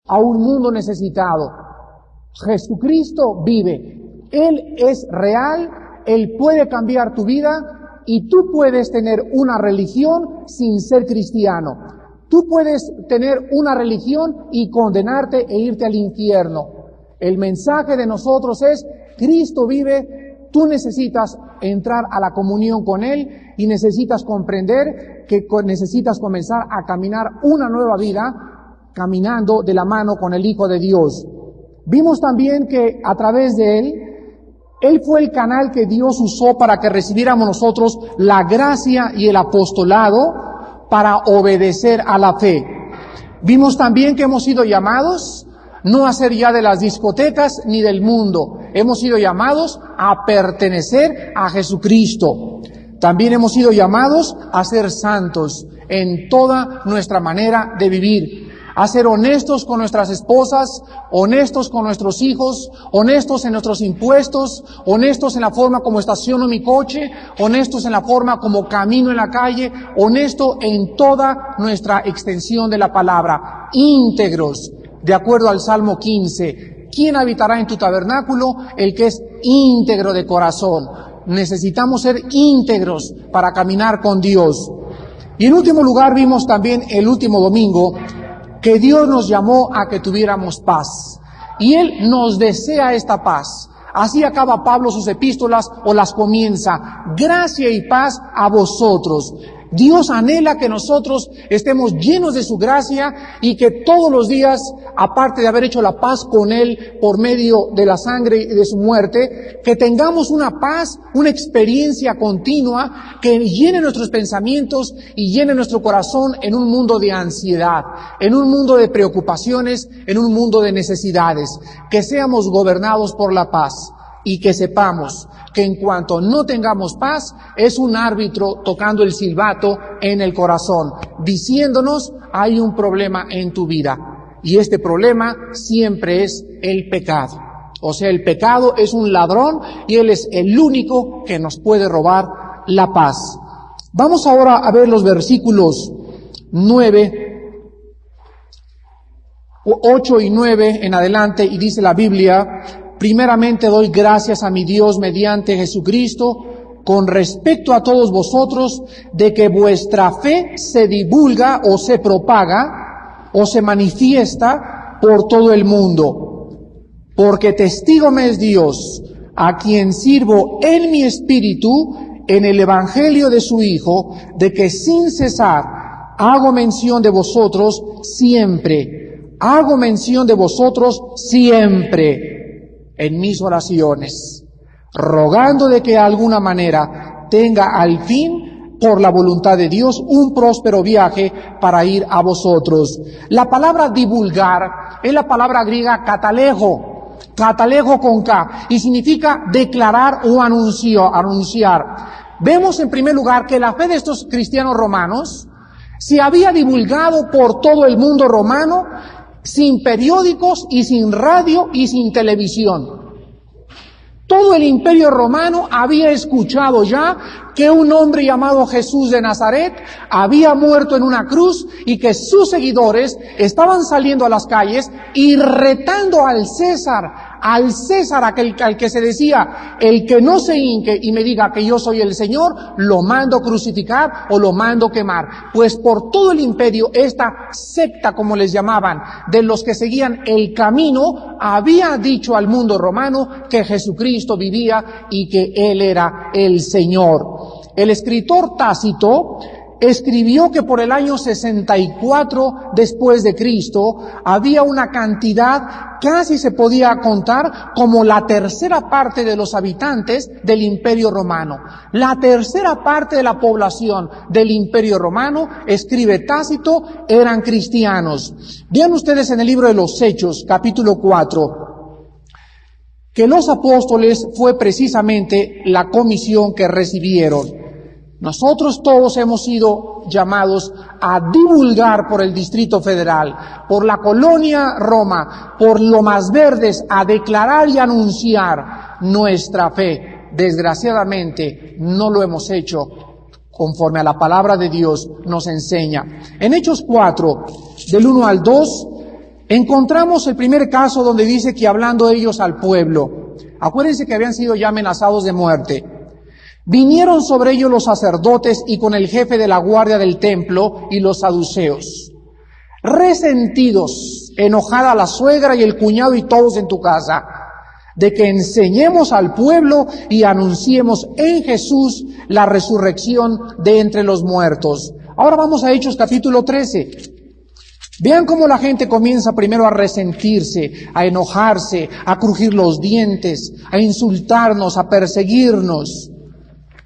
a un mundo necesitado. Jesucristo vive. Él es real, Él puede cambiar tu vida y tú puedes tener una religión sin ser cristiano. Tú puedes tener una religión y condenarte e irte al infierno. El mensaje de nosotros es, Cristo vive, tú necesitas entrar a la comunión con Él y necesitas comprender que necesitas comenzar a caminar una nueva vida caminando de la mano con el Hijo de Dios. Vimos también que a través de Él fue el canal que Dios usó para que recibiéramos nosotros la gracia y el apostolado para obedecer a la fe. Vimos también que hemos sido llamados no a ser ya de las discotecas ni del mundo. Hemos sido llamados a pertenecer a Jesucristo. También hemos sido llamados a ser santos en toda nuestra manera de vivir. A ser honestos con nuestras esposas, honestos con nuestros hijos, honestos en nuestros impuestos, honestos en la forma como estaciono mi coche, honestos en la forma como camino en la calle, honesto en toda nuestra extensión de la palabra, íntegros, de acuerdo al Salmo 15. ¿Quién habitará en tu tabernáculo? El que es íntegro de corazón. Necesitamos ser íntegros para caminar con Dios. Y en último lugar vimos también el último domingo que Dios nos llamó a que tuviéramos paz. Y Él nos desea esta paz. Así acaba Pablo sus epístolas o las comienza. Gracia y paz a vosotros. Dios anhela que nosotros estemos llenos de su gracia y que todos los días, aparte de haber hecho la paz con Él por medio de la sangre y de su muerte, que tengamos una paz, una experiencia continua que llene nuestros pensamientos y llene nuestro corazón en un mundo de ansiedad, en un mundo de preocupaciones, en un mundo de necesidades. Que seamos gobernados por la paz y que sepamos que en cuanto no tengamos paz, es un árbitro tocando el silbato en el corazón, diciéndonos, hay un problema en tu vida. Y este problema siempre es el pecado. O sea, el pecado es un ladrón y él es el único que nos puede robar la paz. Vamos ahora a ver los versículos 8 y 9 en adelante, y dice la Biblia: primeramente doy gracias a mi Dios mediante Jesucristo con respecto a todos vosotros, de que vuestra fe se divulga o se propaga o se manifiesta por todo el mundo. Porque testigo me es Dios, a quien sirvo en mi espíritu en el evangelio de su Hijo, de que sin cesar hago mención de vosotros siempre. Hago mención de vosotros siempre en mis oraciones, rogando de que de alguna manera tenga al fin, por la voluntad de Dios, un próspero viaje para ir a vosotros. La palabra divulgar es la palabra griega catalejo con K, y significa declarar o anunciar. Vemos en primer lugar que la fe de estos cristianos romanos se había divulgado por todo el mundo romano, sin periódicos y sin radio y sin televisión. Todo el imperio romano había escuchado ya que un hombre llamado Jesús de Nazaret había muerto en una cruz y que sus seguidores estaban saliendo a las calles y retando al César, al que se decía, el que no se hinque y me diga que yo soy el Señor, lo mando crucificar o lo mando quemar. Pues por todo el imperio, esta secta, como les llamaban, de los que seguían el camino, había dicho al mundo romano que Jesucristo vivía y que Él era el Señor. El escritor Tácito escribió que por el año 64 después de Cristo había una cantidad, casi se podía contar como la tercera parte de los habitantes del Imperio Romano. La tercera parte de la población del Imperio Romano, escribe Tácito, eran cristianos. Vean ustedes en el libro de los Hechos, capítulo 4, que los apóstoles fue precisamente la comisión que recibieron. Nosotros todos hemos sido llamados a divulgar por el Distrito Federal, por la colonia Roma, por Lomas Verdes, a declarar y anunciar nuestra fe. Desgraciadamente no lo hemos hecho conforme a la palabra de Dios nos enseña. En Hechos 4, del 1 al 2, encontramos el primer caso donde dice que hablando ellos al pueblo, acuérdense que habían sido ya amenazados de muerte, vinieron sobre ellos los sacerdotes y con el jefe de la guardia del templo y los saduceos, resentidos, enojada la suegra y el cuñado y todos en tu casa, de que enseñemos al pueblo y anunciemos en Jesús la resurrección de entre los muertos. Ahora vamos a Hechos capítulo 13. Vean cómo la gente comienza primero a resentirse, a enojarse, a crujir los dientes, a insultarnos, a perseguirnos.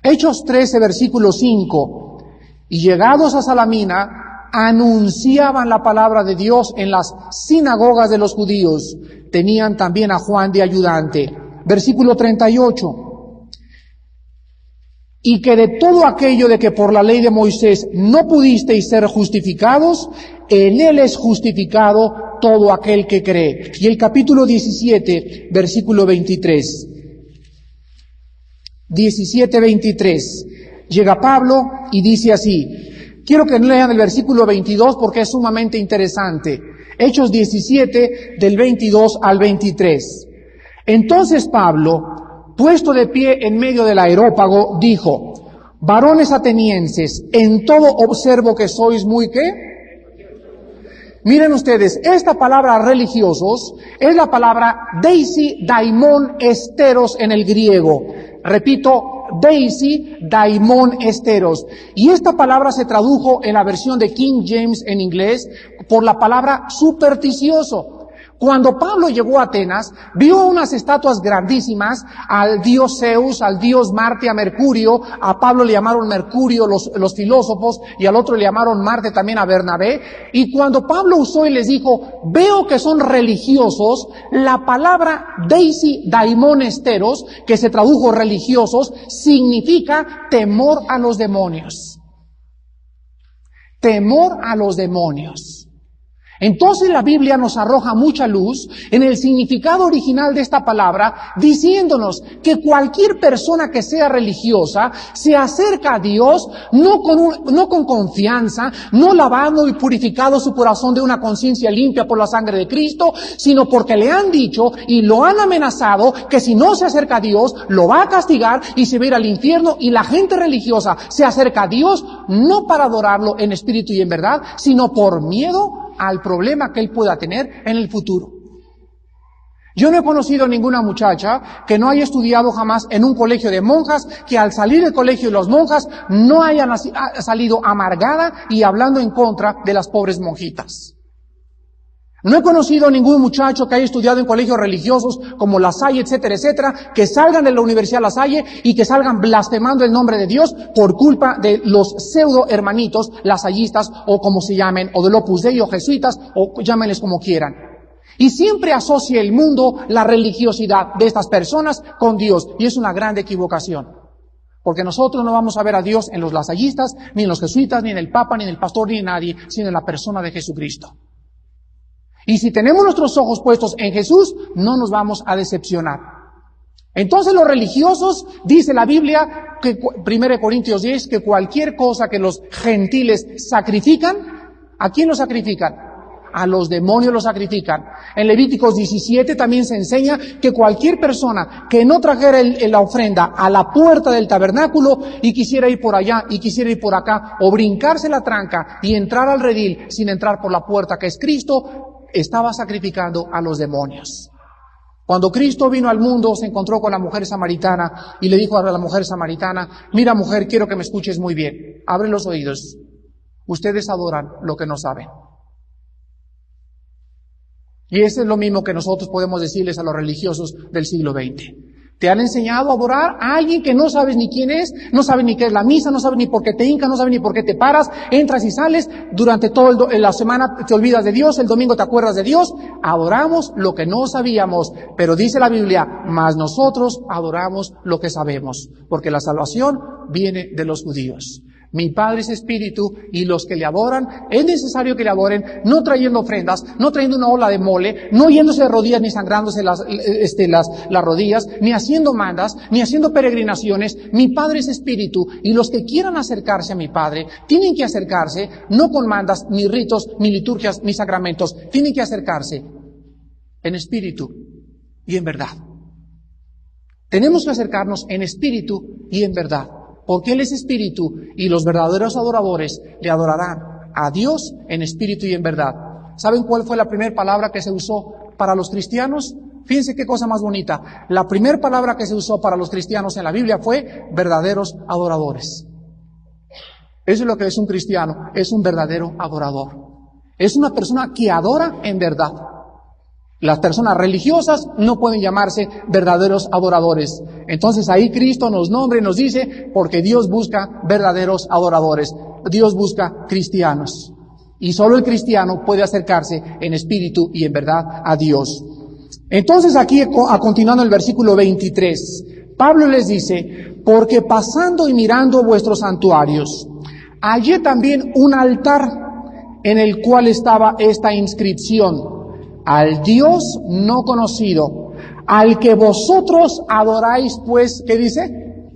Hechos 13, versículo 5. Y llegados a Salamina, anunciaban la palabra de Dios en las sinagogas de los judíos. Tenían también a Juan de ayudante. Versículo 38. Y que de todo aquello de que por la ley de Moisés no pudisteis ser justificados, en él es justificado todo aquel que cree. Y el capítulo 17, versículo 23. 17:23. Llega Pablo y dice así. Quiero que lean el versículo 22 porque es sumamente interesante. Hechos 17, del 22 al 23. Entonces Pablo, puesto de pie en medio del areópago, dijo: varones atenienses, en todo observo que sois muy ¿qué? Miren ustedes, esta palabra religiosos es la palabra deisi daimon esteros en el griego. Repito, deisi daimon esteros. Y esta palabra se tradujo en la versión de King James en inglés por la palabra supersticioso. Cuando Pablo llegó a Atenas, vio unas estatuas grandísimas al dios Zeus, al dios Marte, a Mercurio. A Pablo le llamaron Mercurio los filósofos y al otro le llamaron Marte también a Bernabé. Y cuando Pablo usó y les dijo, veo que son religiosos, la palabra deisi daimon esteros, que se tradujo religiosos, significa temor a los demonios. Temor a los demonios. Entonces la Biblia nos arroja mucha luz en el significado original de esta palabra, diciéndonos que cualquier persona que sea religiosa se acerca a Dios no con confianza, no lavando y purificado su corazón de una conciencia limpia por la sangre de Cristo, sino porque le han dicho y lo han amenazado que si no se acerca a Dios, lo va a castigar y se va a ir al infierno. Y la gente religiosa se acerca a Dios no para adorarlo en espíritu y en verdad, sino por miedo al problema que él pueda tener en el futuro. Yo no he conocido ninguna muchacha que no haya estudiado jamás en un colegio de monjas, que al salir del colegio de las monjas no haya salido amargada y hablando en contra de las pobres monjitas. No he conocido ningún muchacho que haya estudiado en colegios religiosos como La Salle, etcétera, etcétera, que salgan de la Universidad La Salle y que salgan blasfemando el nombre de Dios por culpa de los pseudo hermanitos lasallistas o como se llamen, o del Opus Dei o jesuitas o llámenles como quieran. Y siempre asocia el mundo la religiosidad de estas personas con Dios, y es una gran equivocación. Porque nosotros no vamos a ver a Dios en los lasallistas, ni en los jesuitas, ni en el Papa, ni en el pastor, ni en nadie, sino en la persona de Jesucristo. Y si tenemos nuestros ojos puestos en Jesús, no nos vamos a decepcionar. Entonces los religiosos, dice la Biblia, que 1 Corintios 10, que cualquier cosa que los gentiles sacrifican, ¿a quién lo sacrifican? A los demonios lo sacrifican. En Levíticos 17 también se enseña que cualquier persona que no trajera la ofrenda a la puerta del tabernáculo y quisiera ir por allá y quisiera ir por acá, o brincarse la tranca y entrar al redil sin entrar por la puerta que es Cristo, estaba sacrificando a los demonios. Cuando Cristo vino al mundo, se encontró con la mujer samaritana y le dijo a la mujer samaritana: mira, mujer, quiero que me escuches muy bien. Abre los oídos. Ustedes adoran lo que no saben. Y eso es lo mismo que nosotros podemos decirles a los religiosos del siglo XX. Te han enseñado a adorar a alguien que no sabes ni quién es, no sabes ni qué es la misa, no sabes ni por qué te hincas, no sabes ni por qué te paras, entras y sales, durante toda la semana te olvidas de Dios, el domingo te acuerdas de Dios. Adoramos lo que no sabíamos, pero dice la Biblia, mas nosotros adoramos lo que sabemos, porque la salvación viene de los judíos. Mi Padre es espíritu y los que le adoran, es necesario que le adoren, no trayendo ofrendas, no trayendo una ola de mole, no yéndose de rodillas ni sangrándose las rodillas, ni haciendo mandas, ni haciendo peregrinaciones. Mi Padre es espíritu y los que quieran acercarse a mi Padre tienen que acercarse no con mandas, ni ritos, ni liturgias, ni sacramentos. Tienen que acercarse en espíritu y en verdad. Tenemos que acercarnos en espíritu y en verdad. Porque Él es espíritu y los verdaderos adoradores le adorarán a Dios en espíritu y en verdad. ¿Saben cuál fue la primera palabra que se usó para los cristianos? Fíjense qué cosa más bonita. La primera palabra que se usó para los cristianos en la Biblia fue verdaderos adoradores. Eso es lo que es un cristiano, es un verdadero adorador. Es una persona que adora en verdad. Las personas religiosas no pueden llamarse verdaderos adoradores. Entonces ahí Cristo nos nombra y nos dice, porque Dios busca verdaderos adoradores. Dios busca cristianos. Y solo el cristiano puede acercarse en espíritu y en verdad a Dios. Entonces aquí, continuando el versículo 23, Pablo les dice, porque pasando y mirando vuestros santuarios, hallé también un altar en el cual estaba esta inscripción: al Dios no conocido, al que vosotros adoráis, pues, ¿qué dice?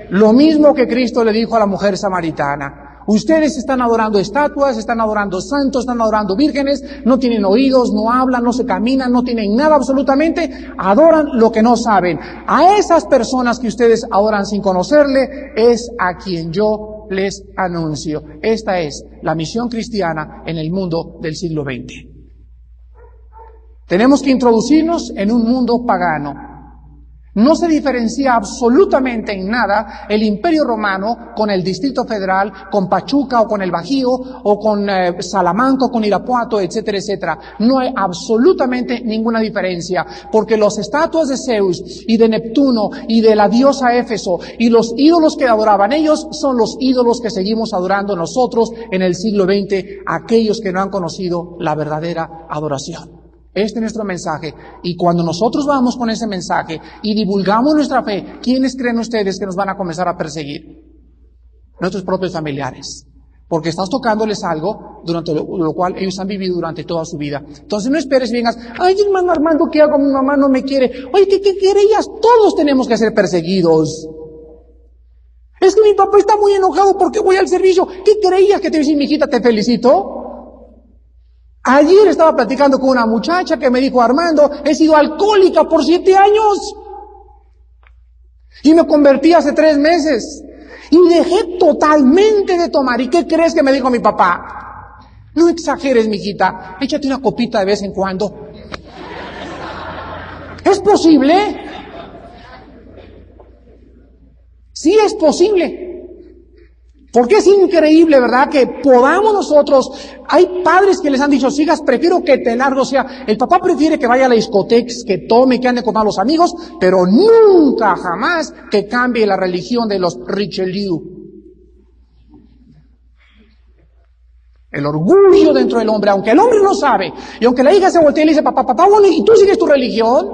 Lo mismo que Cristo le dijo a la mujer samaritana. Ustedes están adorando estatuas, están adorando santos, están adorando vírgenes, no tienen oídos, no hablan, no se caminan, no tienen nada absolutamente, adoran lo que no saben. A esas personas que ustedes adoran sin conocerle, es a quien yo les anuncio. Esta es la misión cristiana en el mundo del siglo XX. Tenemos que introducirnos en un mundo pagano. No se diferencia absolutamente en nada el Imperio Romano con el Distrito Federal, con Pachuca o con el Bajío o con Salamanca o con Irapuato, etcétera, etcétera. No hay absolutamente ninguna diferencia, porque los estatuas de Zeus y de Neptuno y de la diosa Éfeso y los ídolos que adoraban ellos son los ídolos que seguimos adorando nosotros en el siglo XX, aquellos que no han conocido la verdadera adoración. Este es nuestro mensaje, y cuando nosotros vamos con ese mensaje y divulgamos nuestra fe, ¿quiénes creen ustedes que nos van a comenzar a perseguir? Nuestros propios familiares, porque estás tocándoles algo durante lo cual ellos han vivido durante toda su vida. Entonces no esperes y vengas, ay, hermano Armando, ¿qué hago? Mi mamá no me quiere. Oye, ¿qué querías? Todos tenemos que ser perseguidos. Es que mi papá está muy enojado porque voy al servicio. ¿Qué creías que te iba a decir, mijita, te felicito? Ayer estaba platicando con una muchacha que me dijo, Armando, he sido alcohólica por 7 años. Y me convertí hace 3 meses. Y dejé totalmente de tomar. ¿Y qué crees que me dijo mi papá? No exageres, mijita, échate una copita de vez en cuando. ¿Es posible? Sí es posible. Porque es increíble, ¿verdad? Que podamos nosotros, hay padres que les han dicho, hijas, prefiero que te largo, o sea, el papá prefiere que vaya a la discoteca, que tome, que ande con malos amigos, pero nunca, jamás que cambie la religión de los Richelieu. El orgullo dentro del hombre, aunque el hombre no sabe, y aunque la hija se voltea y le dice, papá, bueno, ¿y tú sigues tu religión?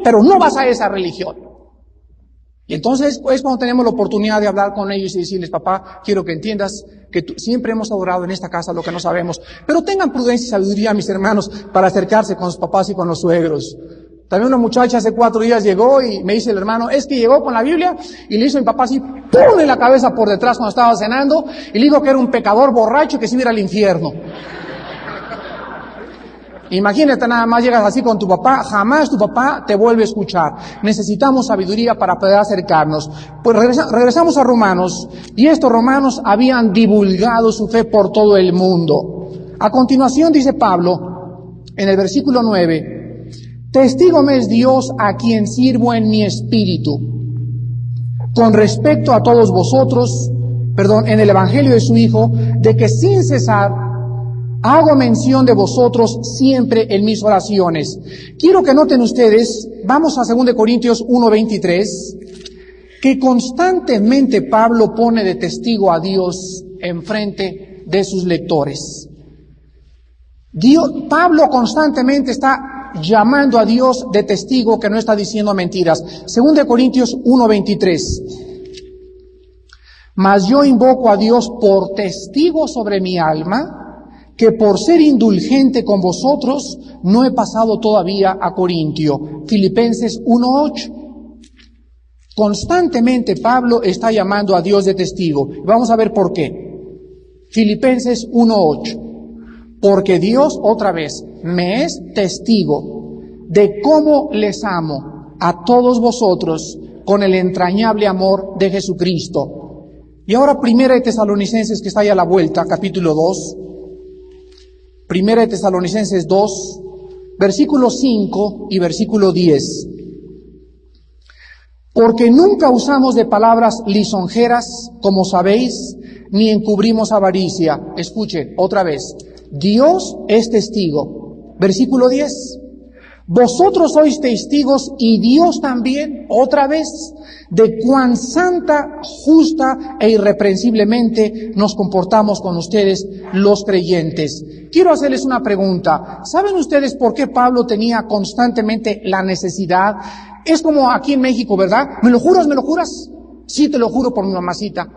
Pero no vas a esa religión. Y entonces es cuando tenemos la oportunidad de hablar con ellos y decirles, papá, quiero que entiendas que siempre hemos adorado en esta casa lo que no sabemos. Pero tengan prudencia y sabiduría, mis hermanos, para acercarse con sus papás y con los suegros. También una muchacha hace 4 días llegó y me dice el hermano, es que llegó con la Biblia y le hizo a mi papá así, ¡pum!, en la cabeza por detrás cuando estaba cenando y le dijo que era un pecador borracho que se iba a ir al infierno. Imagínate, nada más llegas así con tu papá, jamás tu papá te vuelve a escuchar. Necesitamos sabiduría para poder acercarnos. Pues regresamos a Romanos, y estos romanos habían divulgado su fe por todo el mundo. A continuación dice Pablo, en el versículo 9, testigo me es Dios a quien sirvo en mi espíritu, con respecto a todos vosotros, en el evangelio de su Hijo, de que sin cesar hago mención de vosotros siempre en mis oraciones. Quiero que noten ustedes, vamos a 2 Corintios 1:23, que constantemente Pablo pone de testigo a Dios enfrente de sus lectores. Pablo constantemente está llamando a Dios de testigo, que no está diciendo mentiras. 2 Corintios 1:23. Mas yo invoco a Dios por testigo sobre mi alma, que por ser indulgente con vosotros, no he pasado todavía a Corintio. Filipenses 1:8. Constantemente Pablo está llamando a Dios de testigo. Vamos a ver por qué. Filipenses 1:8. Porque Dios, otra vez, me es testigo de cómo les amo a todos vosotros con el entrañable amor de Jesucristo. Y ahora Primera de Tesalonicenses, que está ahí a la vuelta, capítulo 2. Primera de Tesalonicenses 2, versículo 5 y versículo 10. Porque nunca usamos de palabras lisonjeras, como sabéis, ni encubrimos avaricia. Escuche, otra vez. Dios es testigo. Versículo 10. Vosotros sois testigos y Dios también, otra vez, de cuán santa, justa e irreprensiblemente nos comportamos con ustedes, los creyentes. Quiero hacerles una pregunta. ¿Saben ustedes por qué Pablo tenía constantemente la necesidad? Es como aquí en México, ¿verdad? ¿Me lo juras? ¿Me lo juras? Sí, te lo juro por mi mamacita.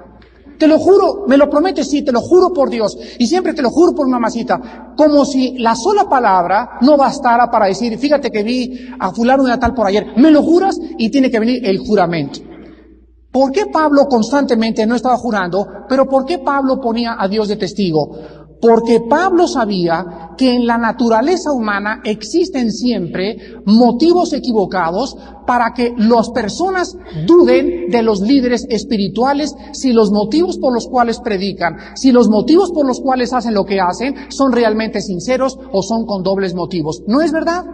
Te lo juro, ¿me lo prometes? Sí, te lo juro por Dios. Y siempre te lo juro por mi mamacita. Como si la sola palabra no bastara para decir, fíjate que vi a fulano de tal por ayer. ¿Me lo juras? Y tiene que venir el juramento. ¿Por qué Pablo constantemente no estaba jurando? Pero ¿por qué Pablo ponía a Dios de testigo? Porque Pablo sabía que en la naturaleza humana existen siempre motivos equivocados para que las personas duden de los líderes espirituales si los motivos por los cuales predican, si los motivos por los cuales hacen lo que hacen son realmente sinceros o son con dobles motivos. ¿No es verdad?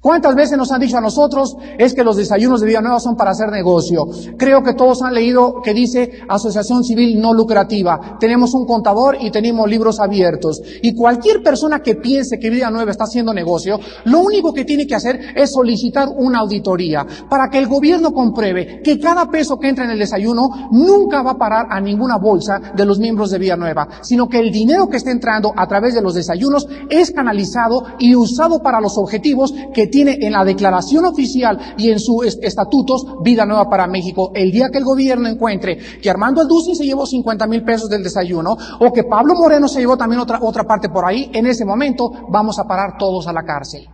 ¿Cuántas veces nos han dicho a nosotros es que los desayunos de Villanueva son para hacer negocio? Creo que todos han leído que dice Asociación Civil No Lucrativa. Tenemos un contador y tenemos libros abiertos. Y cualquier persona que piense que Villanueva está haciendo negocio, lo único que tiene que hacer es solicitar una auditoría para que el gobierno compruebe que cada peso que entra en el desayuno nunca va a parar a ninguna bolsa de los miembros de Villanueva, sino que el dinero que está entrando a través de los desayunos es canalizado y usado para los objetivos que tiene en la declaración oficial y en sus estatutos Vida Nueva para México. El día que el gobierno encuentre que Armando Alducin se llevó 50,000 pesos del desayuno o que Pablo Moreno se llevó también otra parte por ahí, en ese momento vamos a parar todos a la cárcel.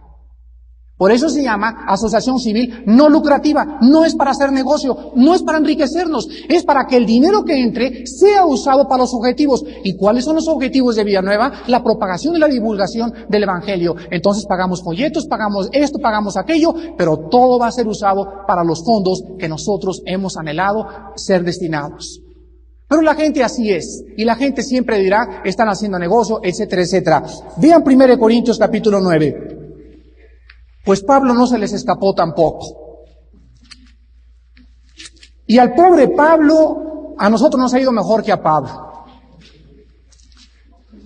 Por eso se llama Asociación Civil No Lucrativa. No es para hacer negocio, no es para enriquecernos, es para que el dinero que entre sea usado para los objetivos. ¿Y cuáles son los objetivos de Villanueva? La propagación y la divulgación del Evangelio. Entonces pagamos folletos, pagamos esto, pagamos aquello, pero todo va a ser usado para los fondos que nosotros hemos anhelado ser destinados. Pero la gente así es, y la gente siempre dirá, están haciendo negocio, etcétera, etcétera. Vean 1 Corintios capítulo 9. Pues Pablo no se les escapó tampoco. Y al pobre Pablo, a nosotros nos ha ido mejor que a Pablo.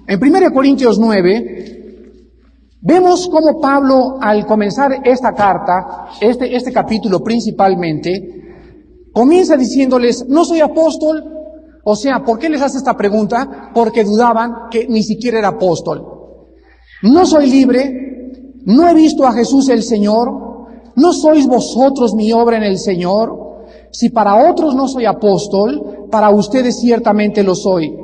En 1 Corintios 9, vemos cómo Pablo, al comenzar esta carta, este capítulo principalmente, comienza diciéndoles, no soy apóstol. O sea, ¿por qué les hace esta pregunta? Porque dudaban que ni siquiera era apóstol. No soy libre. ¿No he visto a Jesús el Señor? ¿No sois vosotros mi obra en el Señor? Si para otros no soy apóstol, para ustedes ciertamente lo soy,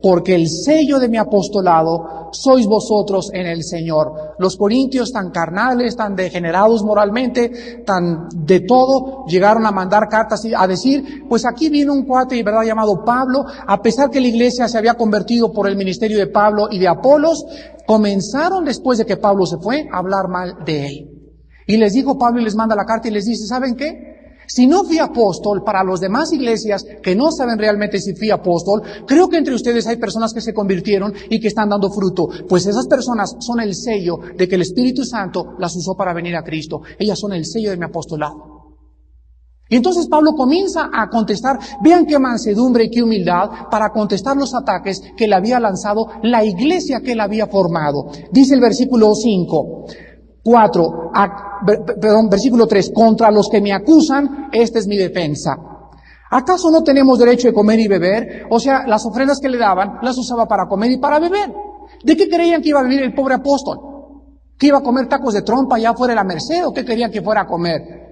porque el sello de mi apostolado sois vosotros en el Señor. Los corintios tan carnales, tan degenerados moralmente, tan de todo, llegaron a mandar cartas y a decir, pues aquí viene un cuate, ¿verdad?, llamado Pablo, a pesar que la iglesia se había convertido por el ministerio de Pablo y de Apolos, comenzaron después de que Pablo se fue a hablar mal de él. Y les dijo Pablo y les manda la carta y les dice, ¿saben qué? Si no fui apóstol, para los demás iglesias que no saben realmente si fui apóstol, creo que entre ustedes hay personas que se convirtieron y que están dando fruto. Pues esas personas son el sello de que el Espíritu Santo las usó para venir a Cristo. Ellas son el sello de mi apostolado. Y entonces Pablo comienza a contestar, vean qué mansedumbre y qué humildad para contestar los ataques que le había lanzado la iglesia que él había formado. Dice el versículo 3, contra los que me acusan, esta es mi defensa. ¿Acaso no tenemos derecho de comer y beber? O sea, las ofrendas que le daban, las usaba para comer y para beber. ¿De qué creían que iba a vivir el pobre apóstol? ¿Que iba a comer tacos de trompa allá fuera de la Merced o qué querían que fuera a comer?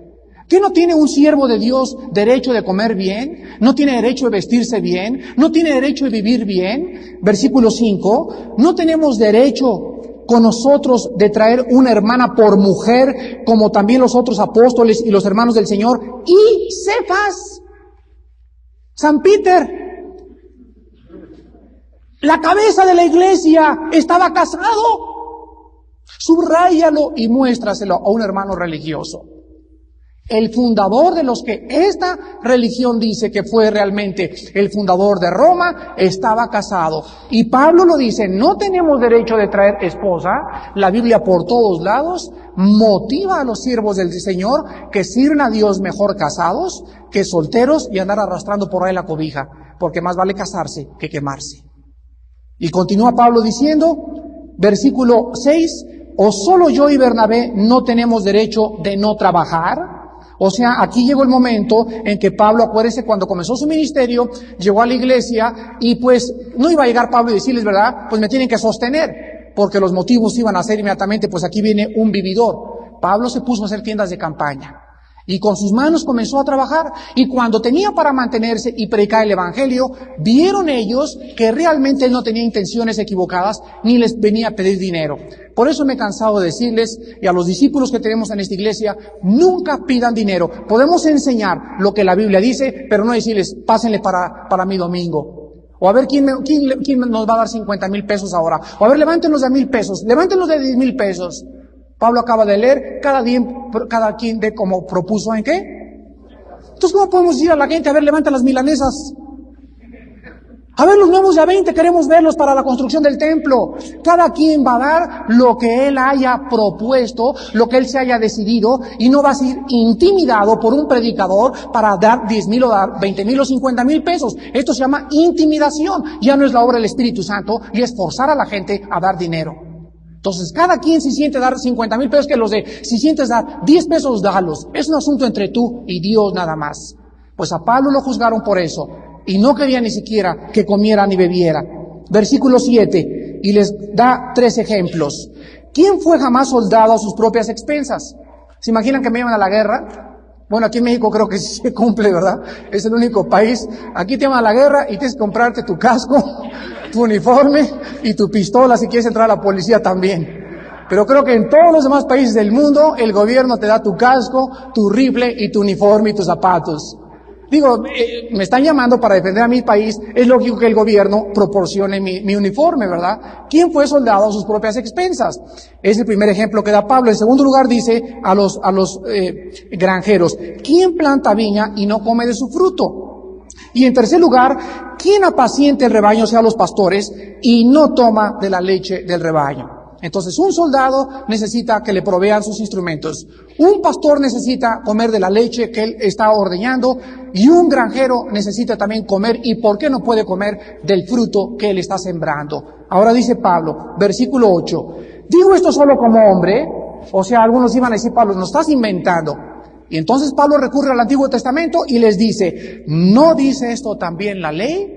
¿Qué no tiene un siervo de Dios derecho de comer bien? ¿No tiene derecho de vestirse bien? ¿No tiene derecho de vivir bien? Versículo 5, ¿no tenemos derecho con nosotros de traer una hermana por mujer, como también los otros apóstoles y los hermanos del Señor? Y Cefas, San Peter, la cabeza de la iglesia, estaba casado. Subráyalo y muéstraselo a un hermano religioso. El fundador de los que esta religión dice que fue realmente el fundador de Roma, estaba casado. Y Pablo lo dice, no tenemos derecho de traer esposa. La Biblia por todos lados motiva a los siervos del Señor que sirven a Dios mejor casados que solteros y andar arrastrando por ahí la cobija, porque más vale casarse que quemarse. Y continúa Pablo diciendo, versículo 6, ¿o solo yo y Bernabé no tenemos derecho de no trabajar? O sea, aquí llegó el momento en que Pablo, acuérdense, cuando comenzó su ministerio, llegó a la iglesia y pues no iba a llegar Pablo y decirles, ¿verdad? Pues me tienen que sostener, porque los motivos iban a ser inmediatamente, pues aquí viene un vividor. Pablo se puso a hacer tiendas de campaña y con sus manos comenzó a trabajar, y cuando tenía para mantenerse y predicar el evangelio, vieron ellos que realmente él no tenía intenciones equivocadas ni les venía a pedir dinero. Por eso me he cansado de decirles, y a los discípulos que tenemos en esta iglesia, nunca pidan dinero. Podemos enseñar lo que la Biblia dice, pero no decirles, pásenle para mi domingo. O a ver, ¿quién nos va a dar 50,000 pesos ahora? O a ver, levántenos de 1,000 pesos, levántenos de 10,000 pesos. Pablo acaba de leer, cada quien de como propuso en qué. Entonces, ¿cómo podemos decir a la gente, a ver, levanta las milanesas? A ver, los nuevos de a 20 queremos verlos para la construcción del templo. Cada quien va a dar lo que él haya propuesto, lo que él se haya decidido, y no va a ser intimidado por un predicador para dar 10,000 o dar 20,000 o 50,000 pesos. Esto se llama intimidación. Ya no es la obra del Espíritu Santo, y es forzar a la gente a dar dinero. Entonces, cada quien si siente dar 50,000 pesos que los dé. Si sientes dar 10 pesos, dalos. Es un asunto entre tú y Dios nada más. Pues a Pablo lo juzgaron por eso. Y no quería ni siquiera que comiera ni bebiera. Versículo 7. Y les da 3 ejemplos. ¿Quién fue jamás soldado a sus propias expensas? ¿Se imaginan que me llevan a la guerra? Bueno, aquí en México creo que sí se cumple, ¿verdad? Es el único país. Aquí te llevan a la guerra y tienes que comprarte tu casco, tu uniforme y tu pistola si quieres entrar a la policía también. Pero creo que en todos los demás países del mundo el gobierno te da tu casco, tu rifle y tu uniforme y tus zapatos. Digo, me están llamando para defender a mi país, es lógico que el gobierno proporcione mi uniforme, ¿verdad? ¿Quién fue soldado a sus propias expensas? Es el primer ejemplo que da Pablo. En segundo lugar dice a los granjeros, ¿quién planta viña y no come de su fruto? Y en tercer lugar, ¿quién apacienta el rebaño, sea los pastores, y no toma de la leche del rebaño? Entonces, un soldado necesita que le provean sus instrumentos. Un pastor necesita comer de la leche que él está ordeñando, y un granjero necesita también comer, y ¿por qué no puede comer del fruto que él está sembrando? Ahora dice Pablo, versículo 8, digo esto solo como hombre. O sea, algunos iban a decir, Pablo, nos estás inventando. Y entonces Pablo recurre al Antiguo Testamento y les dice, ¿no dice esto también la ley?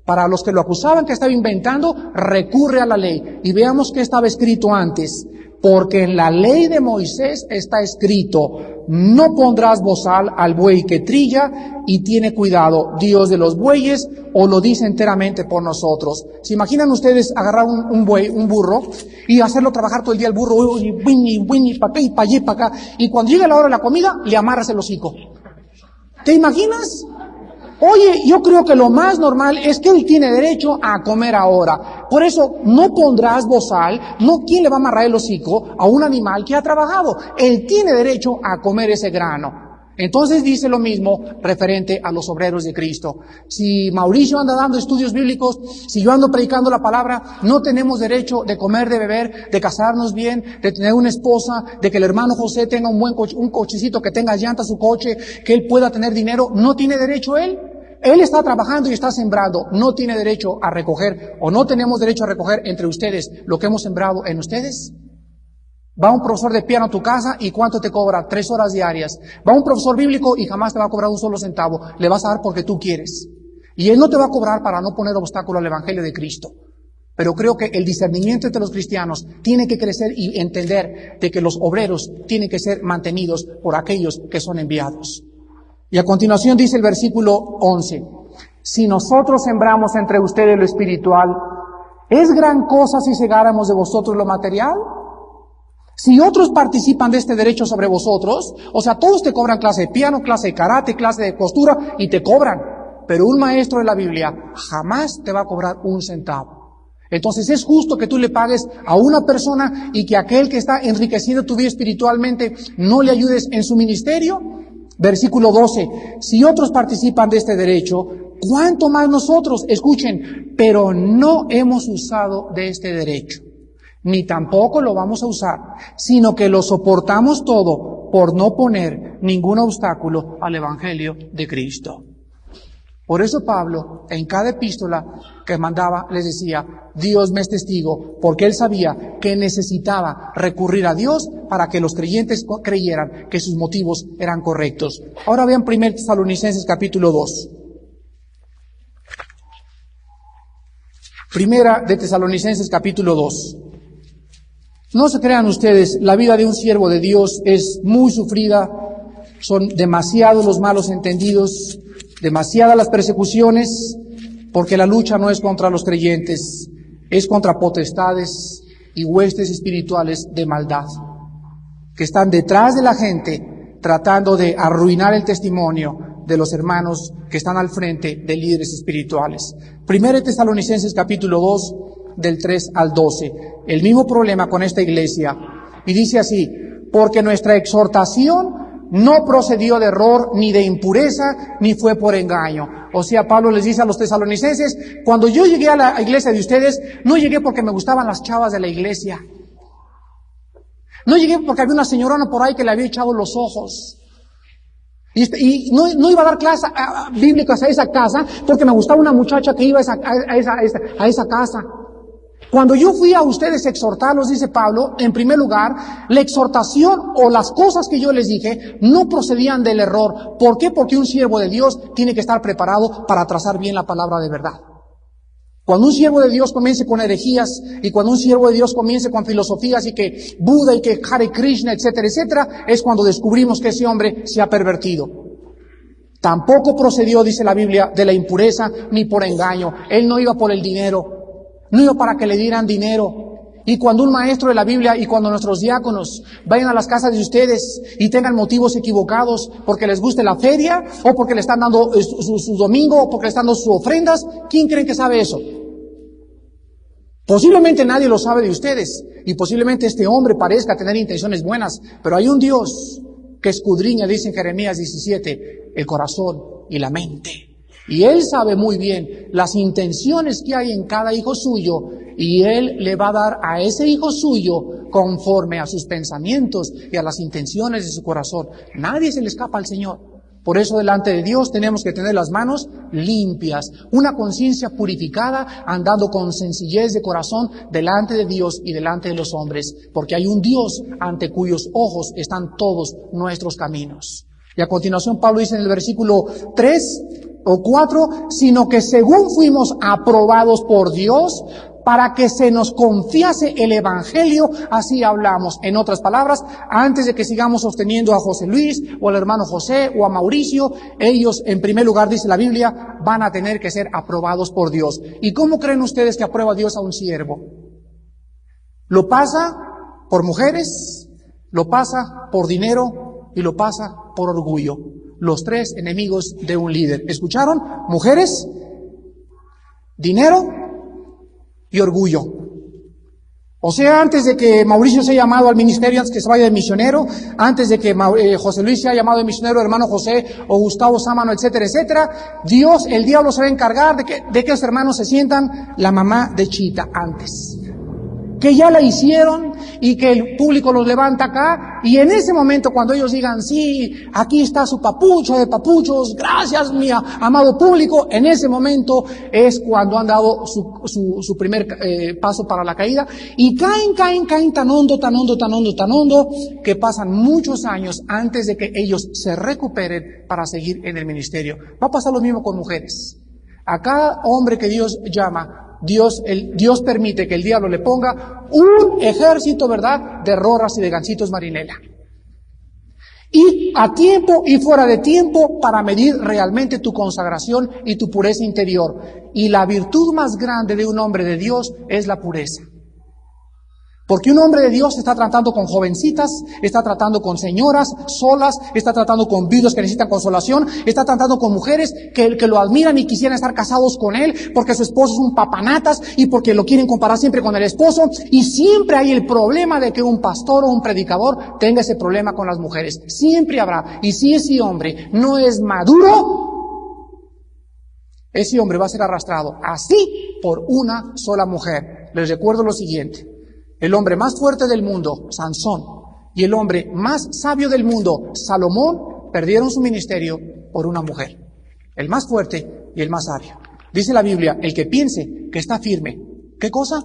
Para los que lo acusaban que estaba inventando, recurre a la ley. Y veamos qué estaba escrito antes. Porque en la ley de Moisés está escrito, no pondrás bozal al buey que trilla, y tiene cuidado Dios de los bueyes, o lo dice enteramente por nosotros. ¿Se imaginan ustedes agarrar un buey, un burro, y hacerlo trabajar todo el día el burro, y para acá y para allá, para acá, y cuando llegue la hora de la comida, le amarras el hocico? ¿Te imaginas? Oye, yo creo que lo más normal es que él tiene derecho a comer ahora. Por eso no pondrás bozal, no, ¿quién le va a amarrar el hocico a un animal que ha trabajado? Él tiene derecho a comer ese grano. Entonces dice lo mismo referente a los obreros de Cristo. Si Mauricio anda dando estudios bíblicos, si yo ando predicando la palabra, no tenemos derecho de comer, de beber, de casarnos bien, de tener una esposa, de que el hermano José tenga un cochecito que tenga llanta su coche, que él pueda tener dinero. No tiene derecho él. Él está trabajando y está sembrando. No tiene derecho a recoger, o no tenemos derecho a recoger entre ustedes lo que hemos sembrado en ustedes. Va un profesor de piano a tu casa y ¿cuánto te cobra? 3 horas diarias. Va un profesor bíblico y jamás te va a cobrar un solo centavo. Le vas a dar porque tú quieres. Y él no te va a cobrar para no poner obstáculo al evangelio de Cristo. Pero creo que el discernimiento entre los cristianos tiene que crecer y entender de que los obreros tienen que ser mantenidos por aquellos que son enviados. Y a continuación dice el versículo 11, si nosotros sembramos entre ustedes lo espiritual, ¿es gran cosa si segáramos de vosotros lo material? Si otros participan de este derecho sobre vosotros, o sea, todos te cobran clase de piano, clase de karate, clase de costura, y te cobran. Pero un maestro de la Biblia jamás te va a cobrar un centavo. Entonces es justo que tú le pagues a una persona y que aquel que está enriqueciendo tu vida espiritualmente no le ayudes en su ministerio. Versículo 12, si otros participan de este derecho, ¿cuánto más nosotros? Escuchen, pero no hemos usado de este derecho, ni tampoco lo vamos a usar, sino que lo soportamos todo por no poner ningún obstáculo al Evangelio de Cristo. Por eso Pablo, en cada epístola que mandaba, les decía, Dios me es testigo, porque él sabía que necesitaba recurrir a Dios para que los creyentes creyeran que sus motivos eran correctos. Ahora vean 1 Tesalonicenses capítulo 2. Primera de Tesalonicenses capítulo 2. No se crean ustedes, la vida de un siervo de Dios es muy sufrida, son demasiados los malos entendidos, demasiadas las persecuciones, porque la lucha no es contra los creyentes, es contra potestades y huestes espirituales de maldad, que están detrás de la gente tratando de arruinar el testimonio de los hermanos que están al frente de líderes espirituales. Primera Tesalonicenses capítulo 2, del 3 al 12. El mismo problema con esta iglesia. Y dice así, porque nuestra exhortación no procedió de error, ni de impureza, ni fue por engaño. O sea, Pablo les dice a los tesalonicenses, cuando yo llegué a la iglesia de ustedes, no llegué porque me gustaban las chavas de la iglesia. No llegué porque había una señorona por ahí que le había echado los ojos. Y no iba a dar clases bíblicas a esa casa porque me gustaba una muchacha que iba a esa casa. Cuando yo fui a ustedes a exhortarlos, dice Pablo, en primer lugar, la exhortación o las cosas que yo les dije no procedían del error. ¿Por qué? Porque un siervo de Dios tiene que estar preparado para trazar bien la palabra de verdad. Cuando un siervo de Dios comience con herejías y cuando un siervo de Dios comience con filosofías y que Buda y que Hare Krishna, etcétera, etcétera, es cuando descubrimos que ese hombre se ha pervertido. Tampoco procedió, dice la Biblia, de la impureza ni por engaño. Él no iba por el dinero. No iba para que le dieran dinero. Y cuando un maestro de la Biblia y cuando nuestros diáconos vayan a las casas de ustedes y tengan motivos equivocados porque les guste la feria o porque le están dando su domingo o porque le están dando sus ofrendas, ¿quién creen que sabe eso? Posiblemente nadie lo sabe de ustedes y posiblemente este hombre parezca tener intenciones buenas, pero hay un Dios que escudriña, dice en Jeremías 17, el corazón y la mente. Y Él sabe muy bien las intenciones que hay en cada hijo suyo y Él le va a dar a ese hijo suyo conforme a sus pensamientos y a las intenciones de su corazón. Nadie se le escapa al Señor. Por eso delante de Dios tenemos que tener las manos limpias, una conciencia purificada, andando con sencillez de corazón delante de Dios y delante de los hombres, porque hay un Dios ante cuyos ojos están todos nuestros caminos. Y a continuación Pablo dice en el versículo 3 o 4, sino que según fuimos aprobados por Dios para que se nos confiase el Evangelio, así hablamos. En otras palabras, antes de que sigamos sosteniendo a José Luis o al hermano José o a Mauricio, ellos en primer lugar, dice la Biblia, van a tener que ser aprobados por Dios. ¿Y cómo creen ustedes que aprueba Dios a un siervo? Lo pasa por mujeres, lo pasa por dinero y lo pasa por orgullo. Los tres enemigos de un líder. ¿Escucharon? Mujeres, dinero y orgullo. O sea, antes de que Mauricio sea llamado al ministerio, antes que se vaya de misionero, antes de que José Luis sea llamado de misionero, hermano José o Gustavo Sámano, etcétera, etcétera, Dios, el diablo se va a encargar de que los hermanos se sientan la mamá de Chita antes. Que ya la hicieron y que el público los levanta acá y en ese momento cuando ellos digan, sí, aquí está su papucho de papuchos, gracias mi amado público, en ese momento es cuando han dado su primer paso para la caída y caen tan hondo, que pasan muchos años antes de que ellos se recuperen para seguir en el ministerio. Va a pasar lo mismo con mujeres. A cada hombre que Dios llama, Dios permite que el diablo le ponga un ejército, ¿verdad?, de rorras y de gansitos marinela. Y a tiempo y fuera de tiempo para medir realmente tu consagración y tu pureza interior. Y la virtud más grande de un hombre de Dios es la pureza. Porque un hombre de Dios está tratando con jovencitas, está tratando con señoras solas, está tratando con viudos que necesitan consolación, está tratando con mujeres que lo admiran y quisieran estar casados con él porque su esposo es un papanatas y porque lo quieren comparar siempre con el esposo. Y siempre hay el problema de que un pastor o un predicador tenga ese problema con las mujeres. Siempre habrá. Y si ese hombre no es maduro, ese hombre va a ser arrastrado así por una sola mujer. Les recuerdo lo siguiente. El hombre más fuerte del mundo, Sansón, y el hombre más sabio del mundo, Salomón, perdieron su ministerio por una mujer. El más fuerte y el más sabio. Dice la Biblia, el que piense que está firme, ¿qué cosa?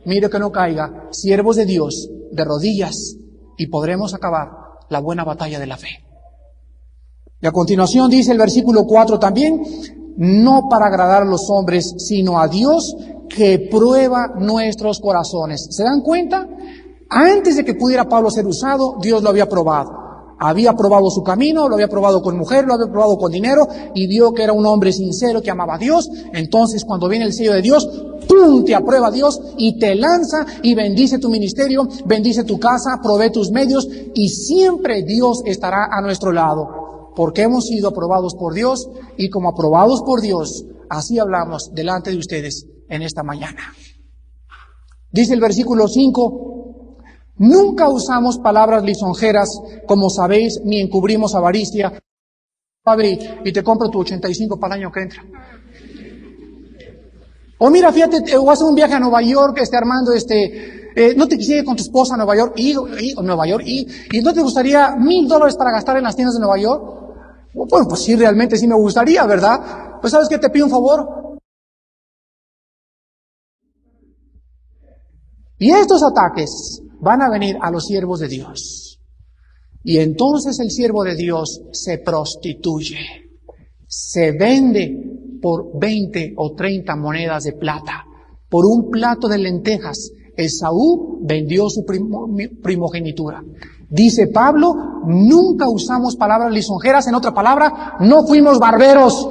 Mire que no caiga, siervos de Dios, de rodillas, y podremos acabar la buena batalla de la fe. Y a continuación dice el versículo 4 también, no para agradar a los hombres, sino a Dios, que prueba nuestros corazones. ¿Se dan cuenta? Antes de que pudiera Pablo ser usado, Dios lo había probado. Había probado su camino, lo había probado con mujer, lo había probado con dinero, y vio que era un hombre sincero que amaba a Dios. Entonces, cuando viene el sello de Dios, ¡pum!, te aprueba Dios y te lanza y bendice tu ministerio, bendice tu casa, provee tus medios, y siempre Dios estará a nuestro lado. Porque hemos sido aprobados por Dios, y como aprobados por Dios, así hablamos delante de ustedes en esta mañana. Dice el versículo 5, nunca usamos palabras lisonjeras, como sabéis, ni encubrimos avaricia. Padre, y te compro tu 85 para el año que entra. O mira, fíjate, voy a hacer un viaje a Nueva York, Armando, no te quisiera ir con tu esposa a Nueva York, y no te gustaría $1,000 para gastar en las tiendas de Nueva York. Bueno, pues sí, realmente sí me gustaría, ¿verdad? Pues ¿sabes qué? Te pido un favor. Y estos ataques van a venir a los siervos de Dios. Y entonces el siervo de Dios se prostituye. Se vende por 20 o 30 monedas de plata. Por un plato de lentejas. Esaú vendió su primogenitura. Dice Pablo, nunca usamos palabras lisonjeras. En otra palabra, no fuimos barberos.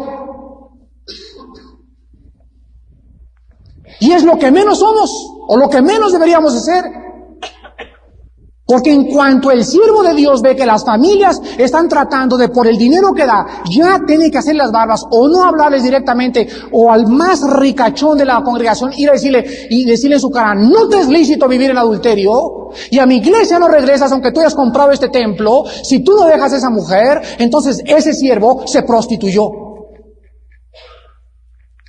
Y es lo que menos somos, o lo que menos deberíamos de ser. Porque en cuanto el siervo de Dios ve que las familias están tratando de, por el dinero que da, ya tiene que hacer las barbas, o no hablarles directamente, o al más ricachón de la congregación, ir a decirle en su cara, no te es lícito vivir en adulterio, y a mi iglesia no regresas aunque tú hayas comprado este templo, si tú no dejas a esa mujer, entonces ese siervo se prostituyó.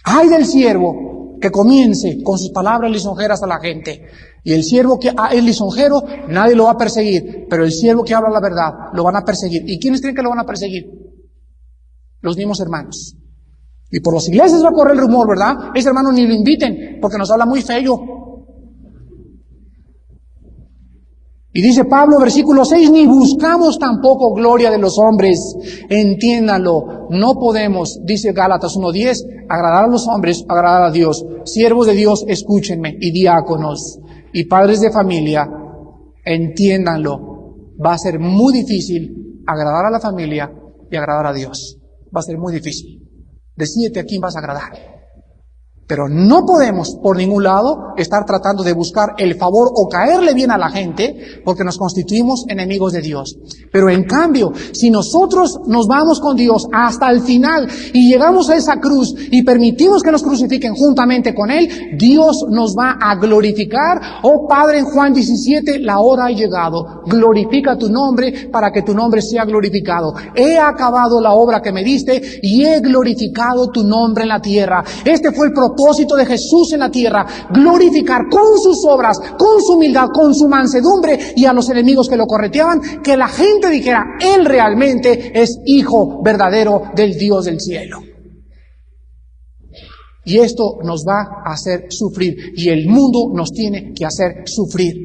¡Ay del siervo que comience con sus palabras lisonjeras a la gente! Y el siervo que es lisonjero, nadie lo va a perseguir, pero el siervo que habla la verdad, lo van a perseguir. ¿Y quiénes creen que lo van a perseguir? Los mismos hermanos. Y por las iglesias va a correr el rumor, ¿verdad? Ese hermano ni lo inviten, porque nos habla muy feo. Y dice Pablo, versículo 6, ni buscamos tampoco gloria de los hombres. Entiéndanlo, no podemos, dice Gálatas 1:10, agradar a los hombres, agradar a Dios. Siervos de Dios, escúchenme, y diáconos, y padres de familia, entiéndanlo. Va a ser muy difícil agradar a la familia y agradar a Dios. Va a ser muy difícil. Decídete a quién vas a agradar. Pero no podemos, por ningún lado, estar tratando de buscar el favor o caerle bien a la gente, porque nos constituimos enemigos de Dios. Pero en cambio, si nosotros nos vamos con Dios hasta el final y llegamos a esa cruz y permitimos que nos crucifiquen juntamente con Él, Dios nos va a glorificar. Oh Padre, en Juan 17, la hora ha llegado. Glorifica tu nombre para que tu nombre sea glorificado. He acabado la obra que me diste y he glorificado tu nombre en la tierra. Este fue el propósito de Jesús en la tierra, glorificar con sus obras, con su humildad, con su mansedumbre, y a los enemigos que lo correteaban, que la gente dijera, Él realmente es hijo verdadero del Dios del cielo. Y esto nos va a hacer sufrir, y el mundo nos tiene que hacer sufrir.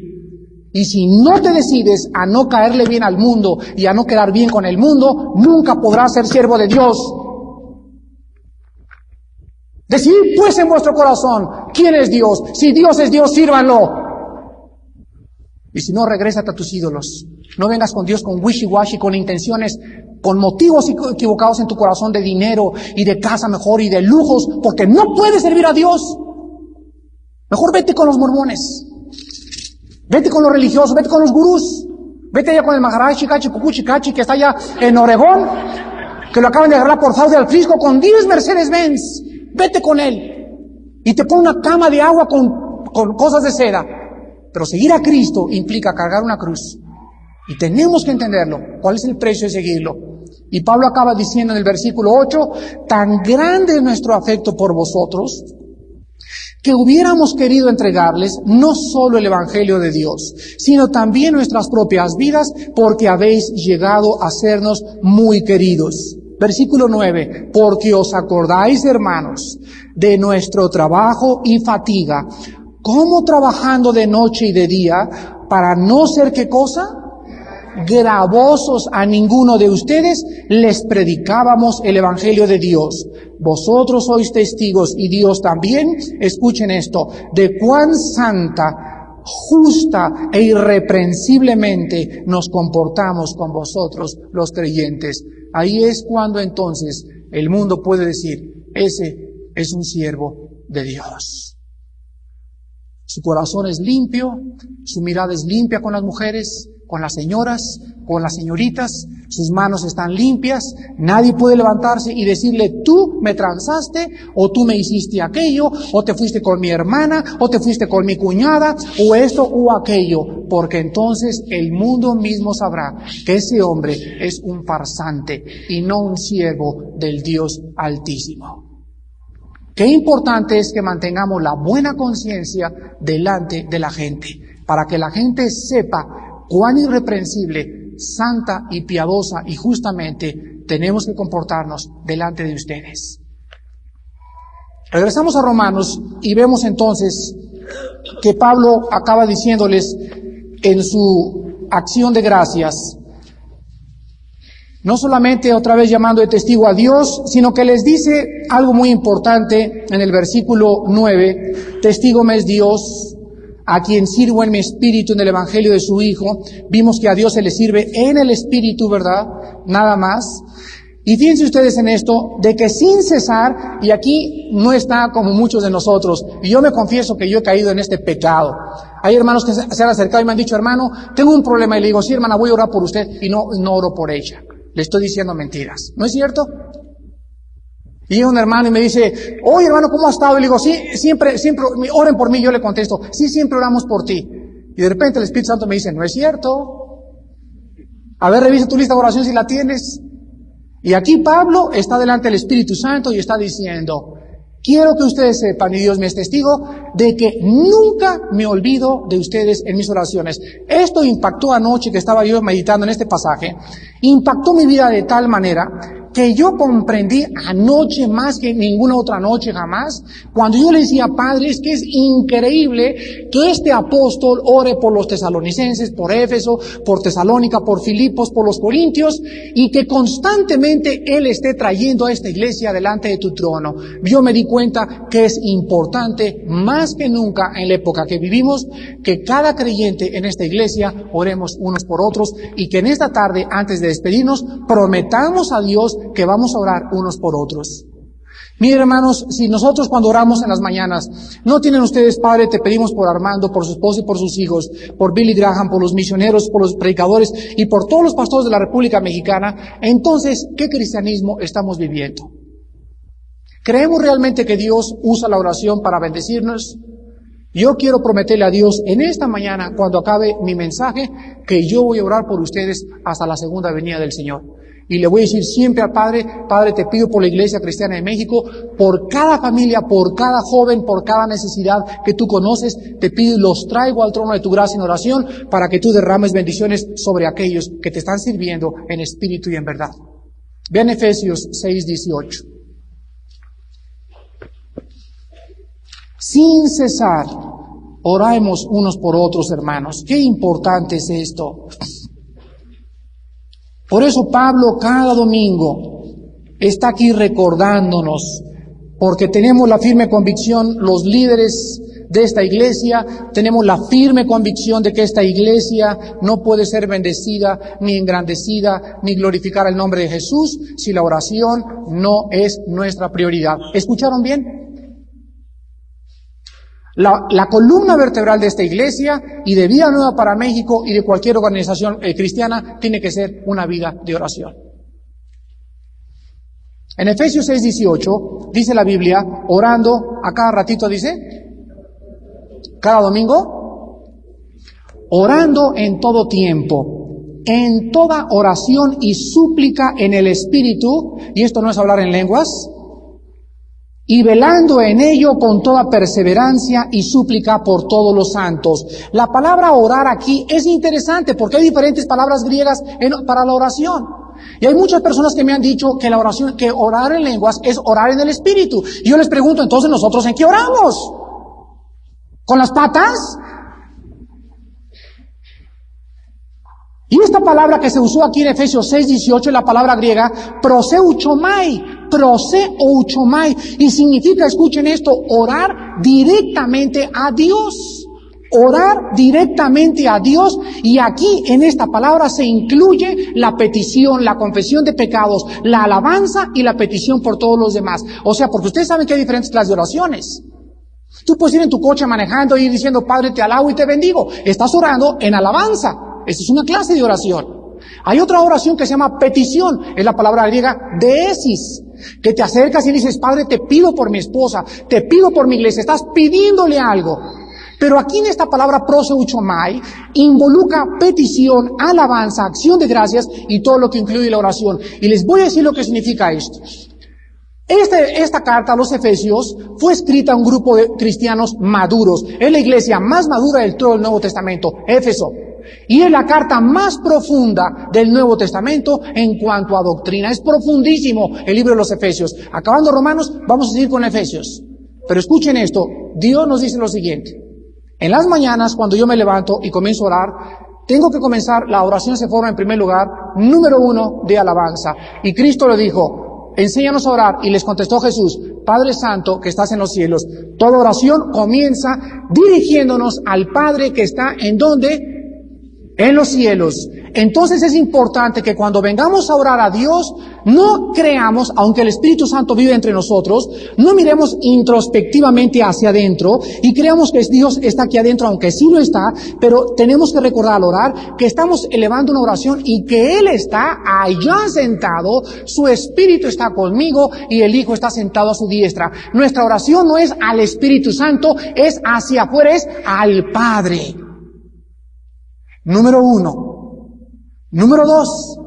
Y si no te decides a no caerle bien al mundo y a no quedar bien con el mundo, nunca podrás ser siervo de Dios. Decidid pues en vuestro corazón quién es Dios. Si Dios es Dios, sírvanlo. Y si no, regrésate a tus ídolos. No vengas con Dios con wishy-washy, con intenciones, con motivos equivocados en tu corazón de dinero y de casa mejor y de lujos, porque no puedes servir a Dios. Mejor vete con los mormones. Vete con los religiosos, vete con los gurús. Vete allá con el Maharaj Chikachi Cucu Chikachi que está allá en Oregón, que lo acaban de agarrar por fraude al fisco con 10 Mercedes-Benz. Vete con él. Y te pone una cama de agua con cosas de seda. Pero seguir a Cristo implica cargar una cruz. Y tenemos que entenderlo. ¿Cuál es el precio de seguirlo? Y Pablo acaba diciendo en el versículo 8, tan grande es nuestro afecto por vosotros, que hubiéramos querido entregarles no solo el Evangelio de Dios, sino también nuestras propias vidas, porque habéis llegado a sernos muy queridos. Versículo 9, porque os acordáis, hermanos, de nuestro trabajo y fatiga, como trabajando de noche y de día, para no ser ¿qué cosa? Gravosos a ninguno de ustedes, les predicábamos el Evangelio de Dios. Vosotros sois testigos, y Dios también, escuchen esto, de cuán santa, justa e irreprensiblemente nos comportamos con vosotros los creyentes. Ahí es cuando entonces el mundo puede decir, ese es un siervo de Dios. Su corazón es limpio, su mirada es limpia con las mujeres, con las señoras, con las señoritas, sus manos están limpias, nadie puede levantarse y decirle, tú me transaste, o tú me hiciste aquello, o te fuiste con mi hermana, o te fuiste con mi cuñada, o esto o aquello, porque entonces el mundo mismo sabrá que ese hombre es un farsante y no un siervo del Dios Altísimo. Qué importante es que mantengamos la buena conciencia delante de la gente, para que la gente sepa cuán irreprensible, santa y piadosa y justamente tenemos que comportarnos delante de ustedes. Regresamos a Romanos y vemos entonces que Pablo acaba diciéndoles en su acción de gracias, no solamente otra vez llamando de testigo a Dios, sino que les dice algo muy importante en el versículo 9, testigo me es Dios, a quien sirvo en mi espíritu en el evangelio de su Hijo. Vimos que a Dios se le sirve en el espíritu, ¿verdad? Nada más. Y fíjense ustedes en esto, de que sin cesar, y aquí no está como muchos de nosotros, y yo me confieso que yo he caído en este pecado. Hay hermanos que se han acercado y me han dicho, hermano, tengo un problema, y le digo, sí hermana, voy a orar por usted, y no oro por ella. Le estoy diciendo mentiras. ¿No es cierto? Y un hermano y me dice, oye hermano, ¿cómo has estado? Y le digo, sí, siempre, oren por mí. Yo le contesto, sí, siempre oramos por ti. Y de repente el Espíritu Santo me dice, no es cierto. A ver, revisa tu lista de oración si la tienes. Y aquí Pablo está delante del Espíritu Santo y está diciendo, quiero que ustedes sepan, y Dios me es testigo, de que nunca me olvido de ustedes en mis oraciones. Esto impactó anoche que estaba yo meditando en este pasaje, impactó mi vida de tal manera que yo comprendí anoche más que ninguna otra noche jamás, cuando yo le decía, Padre, es que es increíble que este apóstol ore por los tesalonicenses, por Éfeso, por Tesalónica, por Filipos, por los Corintios, y que constantemente él esté trayendo a esta iglesia delante de tu trono. Yo me di cuenta que es importante, más que nunca en la época que vivimos, que cada creyente en esta iglesia oremos unos por otros, y que en esta tarde, antes de despedirnos, prometamos a Dios que vamos a orar unos por otros. Miren hermanos, si nosotros cuando oramos en las mañanas, no tienen ustedes, Padre, te pedimos por Armando, por su esposa y por sus hijos, por Billy Graham, por los misioneros, por los predicadores y por todos los pastores de la República Mexicana, entonces, ¿qué cristianismo estamos viviendo? ¿Creemos realmente que Dios usa la oración para bendecirnos? Yo quiero prometerle a Dios en esta mañana, cuando acabe mi mensaje, que yo voy a orar por ustedes hasta la segunda venida del Señor. Y le voy a decir siempre al Padre, Padre, te pido por la Iglesia Cristiana de México, por cada familia, por cada joven, por cada necesidad que tú conoces, te pido y los traigo al trono de tu gracia en oración para que tú derrames bendiciones sobre aquellos que te están sirviendo en espíritu y en verdad. Vean Efesios 6:18. Sin cesar, oremos unos por otros, hermanos. Qué importante es esto. Por eso Pablo cada domingo está aquí recordándonos Porque tenemos la firme convicción, los líderes de esta iglesia, tenemos la firme convicción de que esta iglesia no puede ser bendecida, ni engrandecida, ni glorificar el nombre de Jesús si la oración no es nuestra prioridad. ¿Escucharon bien? La columna vertebral de esta iglesia y de Vida Nueva para México y de cualquier organización cristiana tiene que ser una vida de oración. En Efesios 6:18 dice la Biblia, orando a cada ratito, dice, cada domingo, orando en todo tiempo, en toda oración y súplica en el Espíritu, y esto no es hablar en lenguas, y velando en ello con toda perseverancia y súplica por todos los santos. La palabra orar aquí es interesante porque hay diferentes palabras griegas para la oración. Y hay muchas personas que me han dicho que la oración, que orar en lenguas es orar en el Espíritu. Y yo les pregunto, entonces, ¿nosotros en qué oramos? ¿Con las patas? Y esta palabra que se usó aquí en Efesios 6:18 es la palabra griega proseuchomai, y significa, escuchen esto, orar directamente a Dios. Orar directamente a Dios, y aquí en esta palabra se incluye la petición, la confesión de pecados, la alabanza y la petición por todos los demás. O sea, porque ustedes saben que hay diferentes clases de oraciones. Tú puedes ir en tu coche manejando y ir diciendo, Padre, te alabo y te bendigo. Estás orando en alabanza. Esa es una clase de oración. Hay otra oración que se llama petición, es la palabra griega deesis, que te acercas y dices, Padre, te pido por mi esposa, te pido por mi iglesia, estás pidiéndole algo. Pero aquí en esta palabra proseuchomai involucra petición, alabanza, acción de gracias y todo lo que incluye la oración. Y les voy a decir lo que significa esto. Esta carta a los Efesios fue escrita a un grupo de cristianos maduros. Es la iglesia más madura del todo el Nuevo Testamento, Éfeso. Y es la carta más profunda del Nuevo Testamento en cuanto a doctrina. Es profundísimo el libro de los Efesios. Acabando Romanos, vamos a seguir con Efesios. Pero escuchen esto, Dios nos dice lo siguiente. En las mañanas, cuando yo me levanto y comienzo a orar, tengo que comenzar, la oración se forma en primer lugar, número 1, de alabanza. Y Cristo le dijo, enséñanos a orar, y les contestó Jesús, Padre Santo que estás en los cielos. Toda oración comienza dirigiéndonos al Padre que está ¿en dónde? En los cielos. Entonces es importante que cuando vengamos a orar a Dios, no creamos, aunque el Espíritu Santo vive entre nosotros, no miremos introspectivamente hacia adentro y creamos que Dios está aquí adentro, aunque sí lo está, pero tenemos que recordar al orar que estamos elevando una oración y que Él está allá sentado, su Espíritu está conmigo y el Hijo está sentado a su diestra. Nuestra oración no es al Espíritu Santo, es hacia afuera, es al Padre. Número 1. Número 2,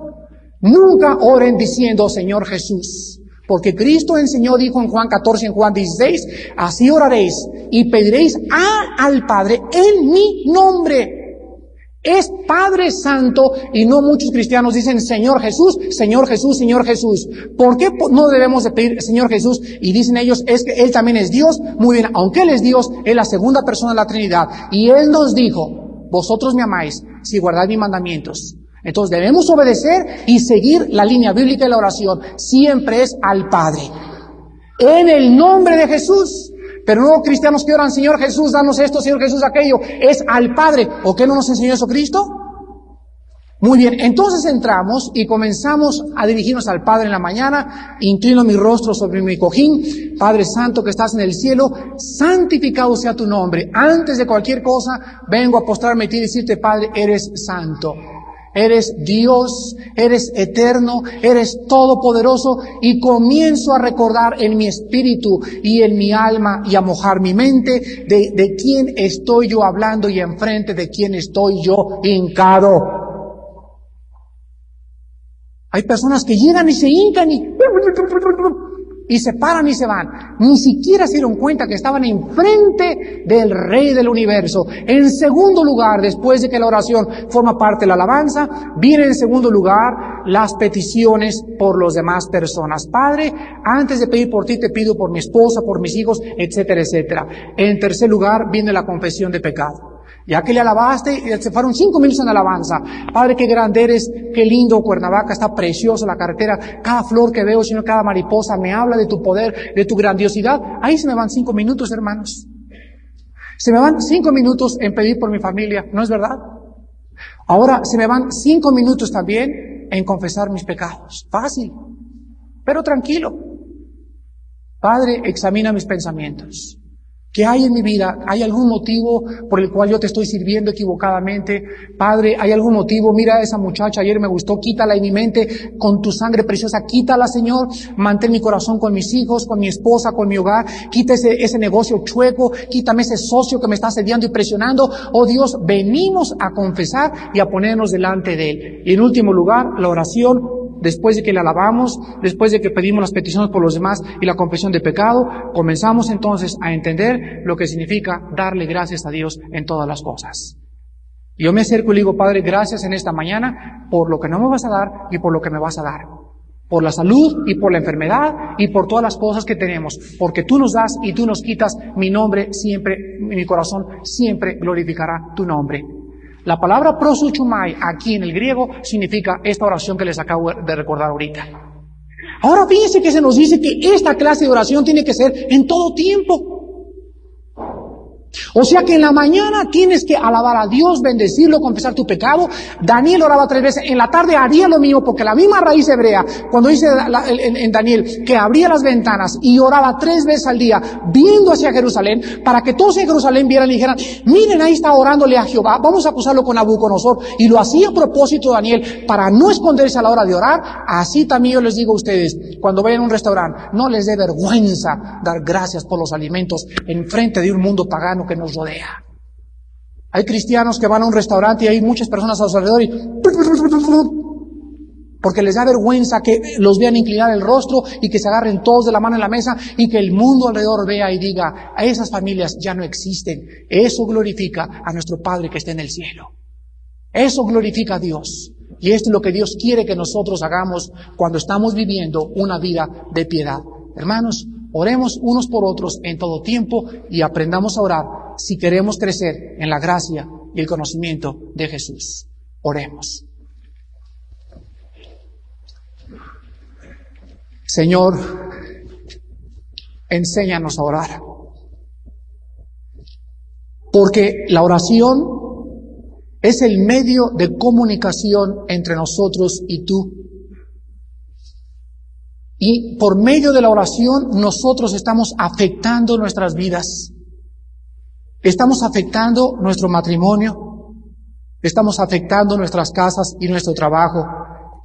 nunca oren diciendo Señor Jesús, porque Cristo enseñó, dijo en Juan 14, en Juan 16, así oraréis y pediréis al Padre en mi nombre. Es Padre Santo y no muchos cristianos dicen Señor Jesús, Señor Jesús, Señor Jesús. ¿Por qué no debemos de pedir Señor Jesús? Y dicen ellos, es que Él también es Dios. Muy bien, aunque Él es Dios, es la segunda persona de la Trinidad. Y Él nos dijo, vosotros me amáis si guardáis mis mandamientos. Entonces debemos obedecer y seguir la línea bíblica de la oración. Siempre es al Padre. En el nombre de Jesús. Pero no cristianos que oran, Señor Jesús, danos esto, Señor Jesús, aquello. Es al Padre. ¿O qué no nos enseñó eso Cristo? Muy bien, entonces entramos y comenzamos a dirigirnos al Padre en la mañana. Inclino mi rostro sobre mi cojín. Padre Santo que estás en el cielo, santificado sea tu nombre. Antes de cualquier cosa, vengo a postrarme a ti y decirte, Padre, eres santo. Eres Dios, eres eterno, eres todopoderoso, y comienzo a recordar en mi espíritu y en mi alma y a mojar mi mente de quién estoy yo hablando y enfrente de quién estoy yo hincado. Hay personas que llegan y se hincan y se paran y se van. Ni siquiera se dieron cuenta que estaban enfrente del Rey del Universo. En segundo lugar, después de que la oración forma parte de la alabanza, viene en segundo lugar las peticiones por las demás personas. Padre, antes de pedir por ti, te pido por mi esposa, por mis hijos, etcétera, etcétera. En tercer lugar, viene la confesión de pecado. Ya que le alabaste, se fueron 5 minutos en alabanza. Padre, qué grande eres, qué lindo Cuernavaca, está precioso la carretera. Cada flor que veo, Señor, cada mariposa me habla de tu poder, de tu grandiosidad. Ahí se me van 5 minutos, hermanos. Se me van 5 minutos en pedir por mi familia, ¿no es verdad? Ahora se me van 5 minutos también en confesar mis pecados. Fácil, pero tranquilo. Padre, examina mis pensamientos. ¿Qué hay en mi vida? ¿Hay algún motivo por el cual yo te estoy sirviendo equivocadamente? Padre, ¿hay algún motivo? Mira a esa muchacha, ayer me gustó, quítala en mi mente con tu sangre preciosa, quítala, Señor. Mantén mi corazón con mis hijos, con mi esposa, con mi hogar. Quita ese negocio chueco, quítame ese socio que me está asediando y presionando. Oh Dios, venimos a confesar y a ponernos delante de Él. Y en último lugar, la oración. Después de que le alabamos, después de que pedimos las peticiones por los demás y la confesión de pecado, comenzamos entonces a entender lo que significa darle gracias a Dios en todas las cosas. Yo me acerco y le digo, Padre, gracias en esta mañana por lo que no me vas a dar y por lo que me vas a dar. Por la salud y por la enfermedad y por todas las cosas que tenemos. Porque tú nos das y tú nos quitas, mi nombre siempre, mi corazón siempre glorificará tu nombre. La palabra prosuchumai aquí en el griego significa esta oración que les acabo de recordar ahorita. Ahora fíjense que se nos dice que esta clase de oración tiene que ser en todo tiempo. O sea que en la mañana tienes que alabar a Dios, bendecirlo, confesar tu pecado. Daniel oraba 3 veces. En la tarde haría lo mismo, porque la misma raíz hebrea, cuando dice en Daniel que abría las ventanas y oraba 3 veces al día, viendo hacia Jerusalén, para que todos en Jerusalén vieran y dijeran, miren, ahí está orándole a Jehová, vamos a acusarlo con Nabucodonosor. Y lo hacía a propósito Daniel, para no esconderse a la hora de orar. Así también yo les digo a ustedes, cuando vayan a un restaurante, no les dé vergüenza dar gracias por los alimentos en frente de un mundo pagano que nos rodea. Hay cristianos que van a un restaurante y hay muchas personas a su alrededor y porque les da vergüenza que los vean inclinar el rostro y que se agarren todos de la mano en la mesa y que el mundo alrededor vea y diga, a esas familias ya no existen. Eso glorifica a nuestro Padre que está en el cielo. Eso glorifica a Dios. Y esto es lo que Dios quiere que nosotros hagamos cuando estamos viviendo una vida de piedad. Hermanos, oremos unos por otros en todo tiempo y aprendamos a orar si queremos crecer en la gracia y el conocimiento de Jesús. Oremos. Señor, enséñanos a orar. Porque la oración es el medio de comunicación entre nosotros y tú. Y por medio de la oración nosotros estamos afectando nuestras vidas. Estamos afectando nuestro matrimonio. Estamos afectando nuestras casas y nuestro trabajo.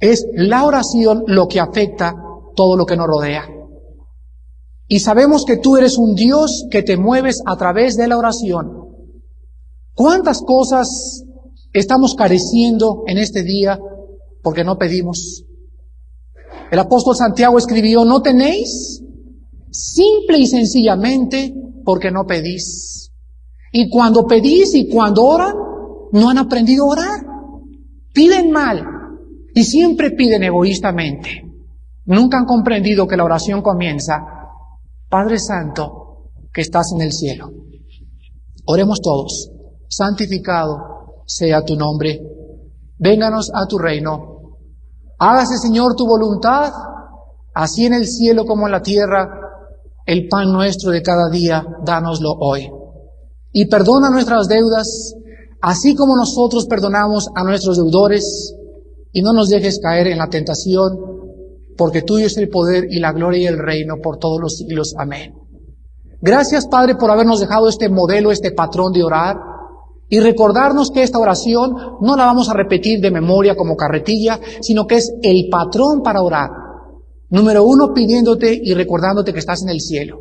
Es la oración lo que afecta todo lo que nos rodea. Y sabemos que tú eres un Dios que te mueves a través de la oración. ¿Cuántas cosas estamos careciendo en este día porque no pedimos? El apóstol Santiago escribió, no tenéis simple y sencillamente porque no pedís. Y cuando pedís y cuando oran, no han aprendido a orar. Piden mal y siempre piden egoístamente. Nunca han comprendido que la oración comienza, Padre Santo, que estás en el cielo. Oremos todos. Santificado sea tu nombre. Vénganos a tu reino. Hágase, Señor, tu voluntad, así en el cielo como en la tierra. El pan nuestro de cada día, dánoslo hoy. Y perdona nuestras deudas, así como nosotros perdonamos a nuestros deudores. Y no nos dejes caer en la tentación, porque tuyo es el poder y la gloria y el reino por todos los siglos. Amén. Gracias, Padre, por habernos dejado este modelo, este patrón de orar. Y recordarnos que esta oración no la vamos a repetir de memoria como carretilla, sino que es el patrón para orar. Número 1, pidiéndote y recordándote que estás en el cielo.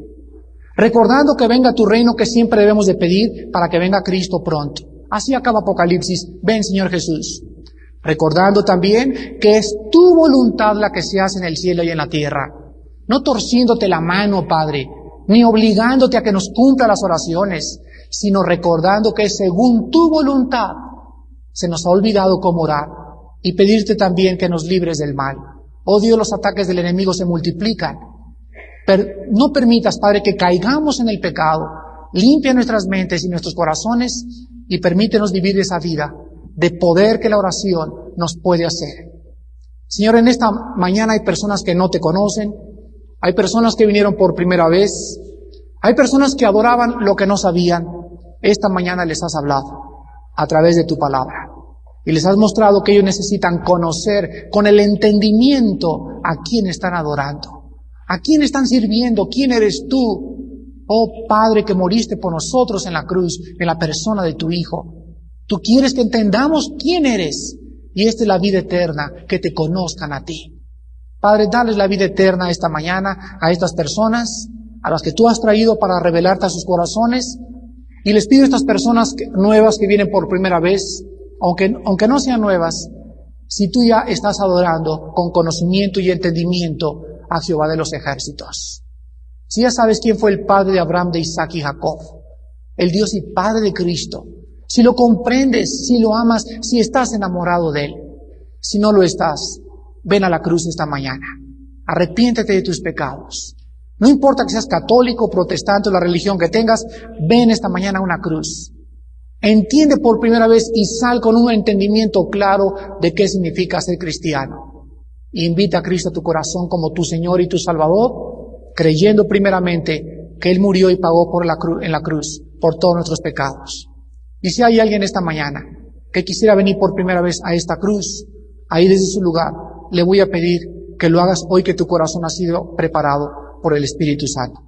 Recordando que venga tu reino que siempre debemos de pedir para que venga Cristo pronto. Así acaba Apocalipsis. Ven, Señor Jesús. Recordando también que es tu voluntad la que se hace en el cielo y en la tierra. No torciéndote la mano, Padre, ni obligándote a que nos cumpla las oraciones, sino recordando que según tu voluntad se nos ha olvidado cómo orar y pedirte también que nos libres del mal. Oh Dios, los ataques del enemigo se multiplican. No permitas, Padre, que caigamos en el pecado limpia nuestras mentes y nuestros corazones y permítenos vivir esa vida de poder que la oración nos puede hacer. Señor, en esta mañana hay personas que no te conocen, hay personas que vinieron por primera vez, hay personas que adoraban lo que no sabían. Esta mañana les has hablado a través de tu palabra y les has mostrado que ellos necesitan conocer con el entendimiento a quién están adorando, a quién están sirviendo, quién eres tú. Oh Padre, que moriste por nosotros en la cruz, en la persona de tu Hijo. Tú quieres que entendamos quién eres, y esta es la vida eterna, que te conozcan a ti. Padre, dales la vida eterna esta mañana a estas personas, a las que tú has traído para revelarte a sus corazones, y les pido a estas personas nuevas que vienen por primera vez, aunque no sean nuevas, si tú ya estás adorando con conocimiento y entendimiento a Jehová de los ejércitos. Si ya sabes quién fue el Padre de Abraham, de Isaac y Jacob, el Dios y Padre de Cristo, si lo comprendes, si lo amas, si estás enamorado de Él, si no lo estás, ven a la cruz esta mañana, arrepiéntete de tus pecados. No importa que seas católico, protestante o la religión que tengas, ven esta mañana a una cruz. Entiende por primera vez y sal con un entendimiento claro de qué significa ser cristiano. Invita a Cristo a tu corazón como tu Señor y tu Salvador, creyendo primeramente que Él murió y pagó en la cruz por todos nuestros pecados. Y si hay alguien esta mañana que quisiera venir por primera vez a esta cruz, ahí desde su lugar, le voy a pedir que lo hagas hoy que tu corazón ha sido preparado por el Espíritu Santo.